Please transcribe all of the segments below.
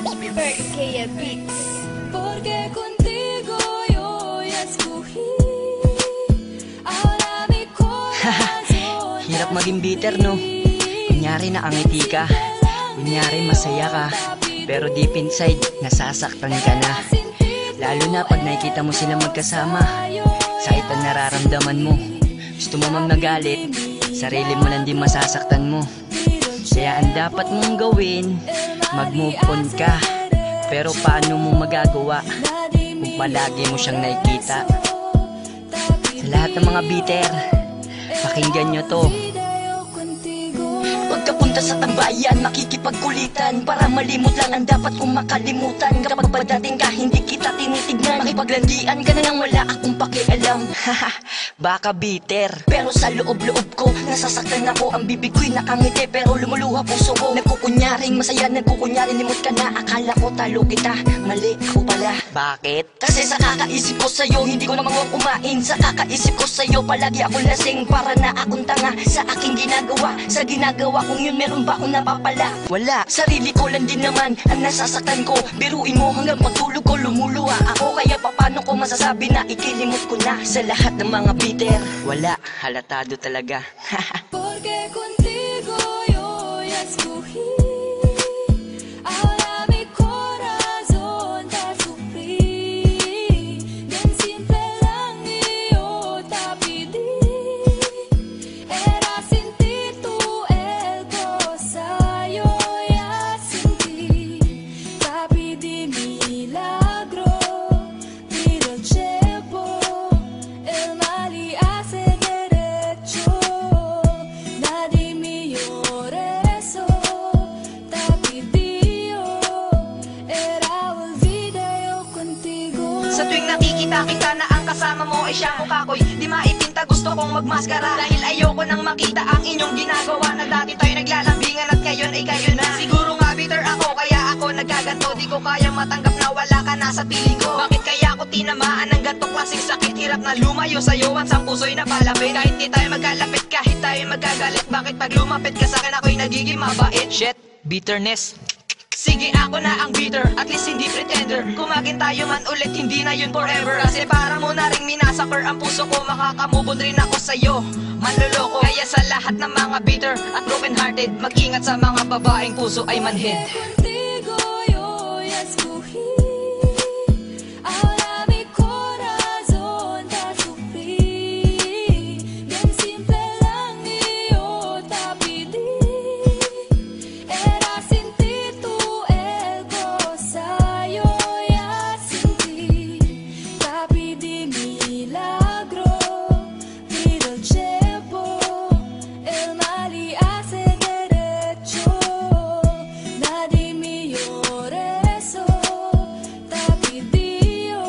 Berkea Beats. Porque contigo yo ya escogí. Ahora mi corazón. Hirap maging bitter, no? Kunyari nakangiti ka, kunyari masaya ka, pero deep inside, nasasaktan ka na. Lalo na pag nakikita mo silang magkasama, sakit ang nararamdaman mo. Gusto mo mang nagalit, sarili mo lang din masasaktan mo. Kaya ang dapat mong gawin, mag-move on ka. Pero paano mo magagawa kung palagi mo siyang nakikita? Sa lahat ng mga bitter, pakinggan nyo to. Huwag ka punta sa tambayan, makikipagkulitan, para malimot lang ang dapat kong makalimutan. Kapag padating ka, hindi kita tinitignan, makipaglandian ka na nang wala akong pakialam. Haha, baka bitter, pero sa loob-loob ko nasasaktan ako. Ang bibig ko'y nakangiti, pero lumuluha puso ko. Nagkukunyaring masaya, nagkukunyaring limot ka na. Akala ko talo kita, mali ako pala. Bakit? Kasi sa kakaisip ko sa'yo, hindi ko naman kumain. Sa kakaisip ko sa'yo, palagi akong lasing. Para na akong tanga sa aking ginagawa. Sa ginagawa kung yun, meron ba akong napapala? Wala, sarili ko lang din naman ang nasasaktan ko. Biruin mo hanggang pagtulog ko, lumuluha ako. Kaya paano ko masasabi na ikilimot ko na? Sa lahat ng mga bitter, wala, halatado talaga. Porque contigo yo ya escogí. Ahora mi corazón te sufrí. Bien simple lang yo te pedí. Era sin ti tú el cosa yo ya sentí. Te pedí milagro, pido el tiempo, el mal y hace derecho. Nadie me llore eso, te pedí yo. Era olvida yo contigo. Sa tuwing nakikita kita na ang kasama mo ay siya mukha ko'y di maipinta, gusto kong magmaskara. Dahil ayoko nang makita ang inyong ginagawa, na dati tayo naglalambingan at ngayon ay kayo na. Siguro nga bitter ako, kaya ako nagkaganto. Di ko kayang matanggap na wala ka na sa piling ko. Bakit kaya ako tinamaan ng gantong klaseng sakit? Hirap na lumayo sa'yo, ang sa puso'y napalapit. Kahit di tayo magkalapit, kahit tayo magkagalit, bakit pag lumapit ka sa'kin ako'y nagiging mabait? Shit, bitterness. Sige, ako na ang bitter, at least hindi pretender. Kumagin tayo man ulit, hindi na yun forever. Kasi para mo na rin minasakar ang puso ko, makakamubon rin ako sa'yo, manloloko. Kaya sa lahat ng mga bitter at broken hearted, mag-ingat sa mga babaeng puso ay manhid. Contigo yo ya escogí. Ahora mi corazón te sufrí. Bien simple lang yo te pedí. Era sin ti tú el cosa yo ya sentí. Te pedí milagro, pido el tiempo, el mal y hace derecho. Nadie me llore eso, te pedí yo.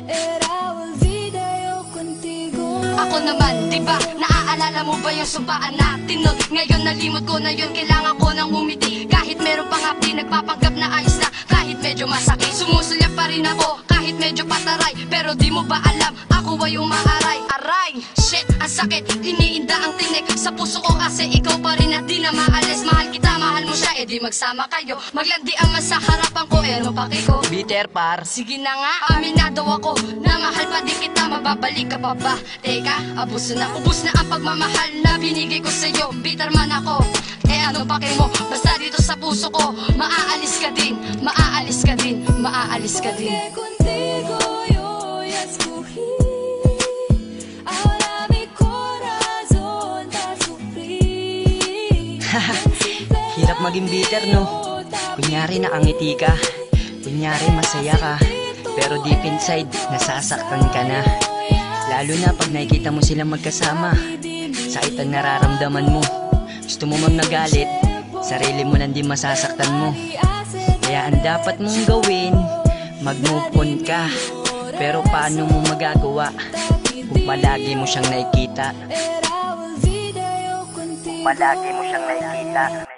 Era olvida yo contigo. Ako naman, diba, naaalala mo ba yung sumpaan natin nun? Ngayon nalimot ko na yun, kailangan ko nang umiti. Kahit meron pang hapdi, nagpapanggap na ayos na. Kahit medyo masakit, sumusulyak pa rin ako. Kahit medyo pataray, pero di mo ba alam, ako ay umaaray. Aray, shit, ang sakit, iniinda ang tinik sa puso ko. Kasi ikaw pa rin at di na maalis. Mahal kita, mahal mo siya, di magsama kayo. Maglandi ang mas sa harapan ko, ano paki ko? Bitter par. Sige na nga, aminado ako na mahal pa din kita, mababalik ka pa ba? Teka, abuso na, ubus na ang pagmamahal na binigay ko sa'yo. Bitter man ako, ano pake mo? Basta dito sa puso ko, maaalis ka din, maaalis ka din, maaalis ka din. Porque contigo yo ya escogí. Ahora mi corazón te sufrí. Hirap maging bitter, no? Kunyari nakangiti ka, kunyari masaya ka, pero deep inside, nasasaktan ka na. Lalo na pag nakikita mo silang magkasama, sakit ang nararamdaman mo. Gusto mo mang nagalit, sarili mo lang din masasaktan mo. Kaya ang dapat mong gawin, mag-move on ka. Pero paano mo magagawa kung palagi mo siyang nakikita? Era olvida yo contigo. Palagi mo siyang nakikita.